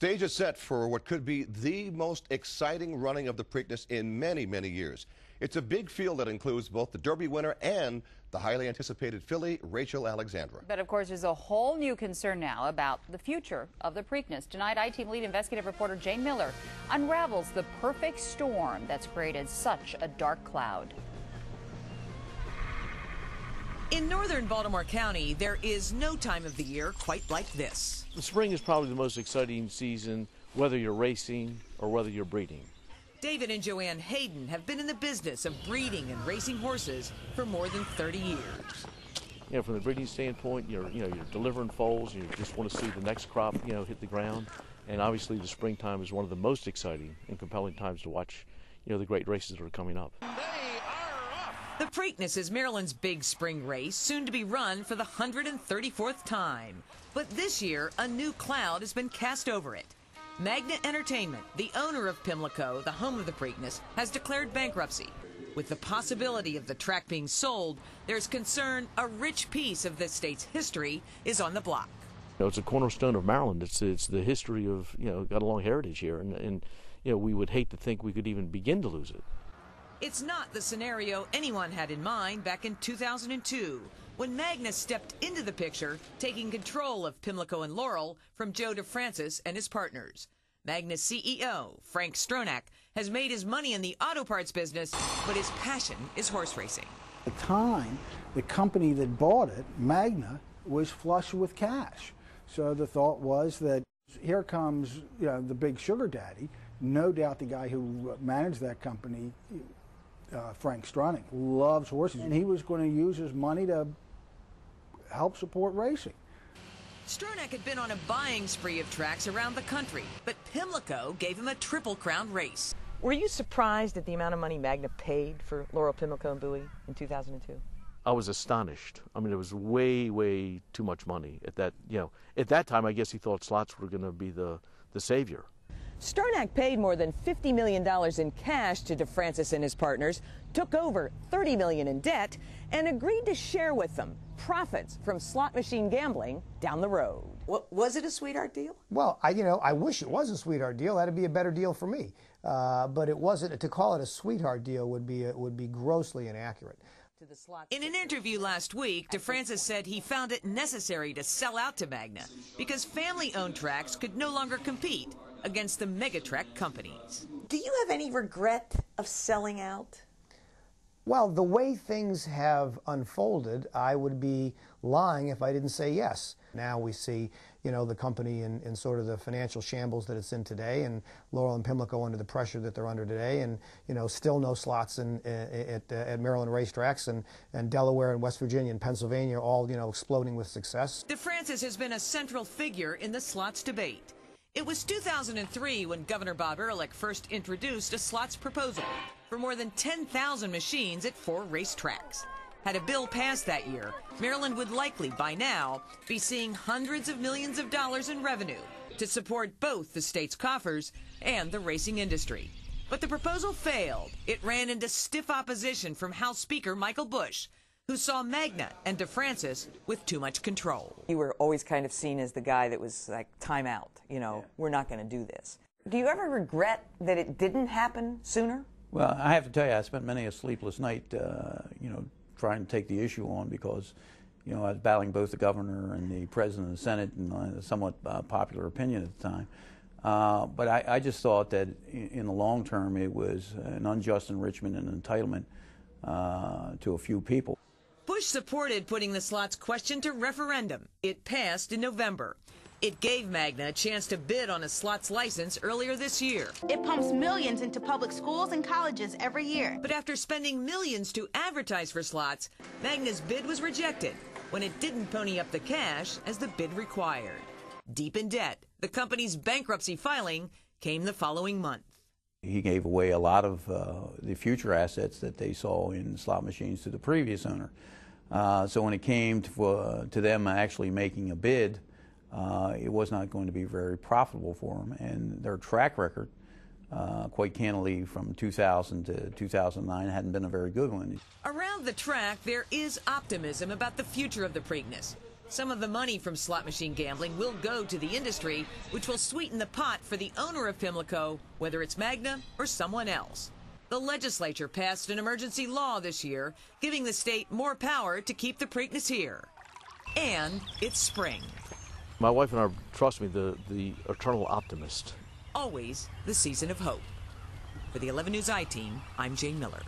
Stage is set for what could be the most exciting running of the Preakness in many, many years. It's a big field that includes both the Derby winner and the highly anticipated filly, Rachel Alexandra. But of course, there's a whole new concern now about the future of the Preakness. Tonight, I-Team lead investigative reporter Jayne Miller unravels the perfect storm that's created such a dark cloud. In northern Baltimore County, there is no time of the year quite like this. The spring is probably the most exciting season, whether you're racing or whether you're breeding. David and Joanne Hayden have been in the business of breeding and racing horses for more than 30 years. You know, from the breeding standpoint, you're delivering foals, and you just want to see the next crop, hit the ground. And obviously the springtime is one of the most exciting and compelling times to watch, the great races that are coming up. The Preakness is Maryland's big spring race, soon to be run for the 134th time. But this year, a new cloud has been cast over it. Magna Entertainment, the owner of Pimlico, the home of the Preakness, has declared bankruptcy. With the possibility of the track being sold, there's concern a rich piece of the state's history is on the block. It's a cornerstone of Maryland. It's the history of, got a long heritage here, and we would hate to think we could even begin to lose it. It's not the scenario anyone had in mind back in 2002, when Magna stepped into the picture, taking control of Pimlico and Laurel from Joe DeFrancis and his partners. Magna's CEO, Frank Stronach, has made his money in the auto parts business, but his passion is horse racing. At the time, the company that bought it, Magna, was flush with cash. So the thought was that here comes the big sugar daddy. No doubt the guy who managed that company, Frank Stronach, loves horses, and he was going to use his money to help support racing. Stronach had been on a buying spree of tracks around the country, but Pimlico gave him a Triple Crown race. Were you surprised at the amount of money Magna paid for Laurel, Pimlico, and Bowie in 2002? I was astonished. I mean, it was way, way too much money at that. At that time, I guess he thought slots were going to be the savior. Stronach paid more than $50 million in cash to DeFrancis and his partners, took over $30 million in debt, and agreed to share with them profits from slot machine gambling down the road. Was it a sweetheart deal? Well, I wish it was a sweetheart deal. That'd be a better deal for me. But it wasn't. To call it a sweetheart deal would be grossly inaccurate. In an interview last week, DeFrancis said he found it necessary to sell out to Magna because family-owned tracks could no longer compete against the megatrack companies. Do you have any regret of selling out? Well, the way things have unfolded, I would be lying if I didn't say yes. Now we see, the company in sort of the financial shambles that it's in today, and Laurel and Pimlico under the pressure that they're under today, and, still no slots at Maryland racetracks, and Delaware and West Virginia and Pennsylvania all, exploding with success. DeFrancis has been a central figure in the slots debate. It was 2003 when Governor Bob Ehrlich first introduced a slots proposal for more than 10,000 machines at 4 racetracks. Had a bill passed that year, Maryland would likely, by now, be seeing hundreds of millions of dollars in revenue to support both the state's coffers and the racing industry. But the proposal failed. It ran into stiff opposition from House Speaker Michael Bush, who saw Magna and DeFrancis with too much control. You were always kind of seen as the guy that was like, time out, we're not going to do this. Do you ever regret that it didn't happen sooner? Well, I have to tell you, I spent many a sleepless night, trying to take the issue on because, I was battling both the governor and the president of the Senate and a somewhat popular opinion at the time. But I just thought that in the long term it was an unjust enrichment and entitlement to a few people. Bush supported putting the slots question to referendum. It passed in November. It gave Magna a chance to bid on a slots license earlier this year. It pumps millions into public schools and colleges every year. But after spending millions to advertise for slots, Magna's bid was rejected when it didn't pony up the cash as the bid required. Deep in debt, the company's bankruptcy filing came the following month. He gave away a lot of the future assets that they saw in slot machines to the previous owner. So when it came to them actually making a bid, it was not going to be very profitable for them. And their track record, quite candidly, from 2000 to 2009 hadn't been a very good one. Around the track, there is optimism about the future of the Preakness. Some of the money from slot machine gambling will go to the industry, which will sweeten the pot for the owner of Pimlico, whether it's Magna or someone else. The legislature passed an emergency law this year, giving the state more power to keep the Preakness here. And it's spring. My wife and I, trust me, the eternal optimist. Always the season of hope. For the 11 News I-Team, I'm Jayne Miller.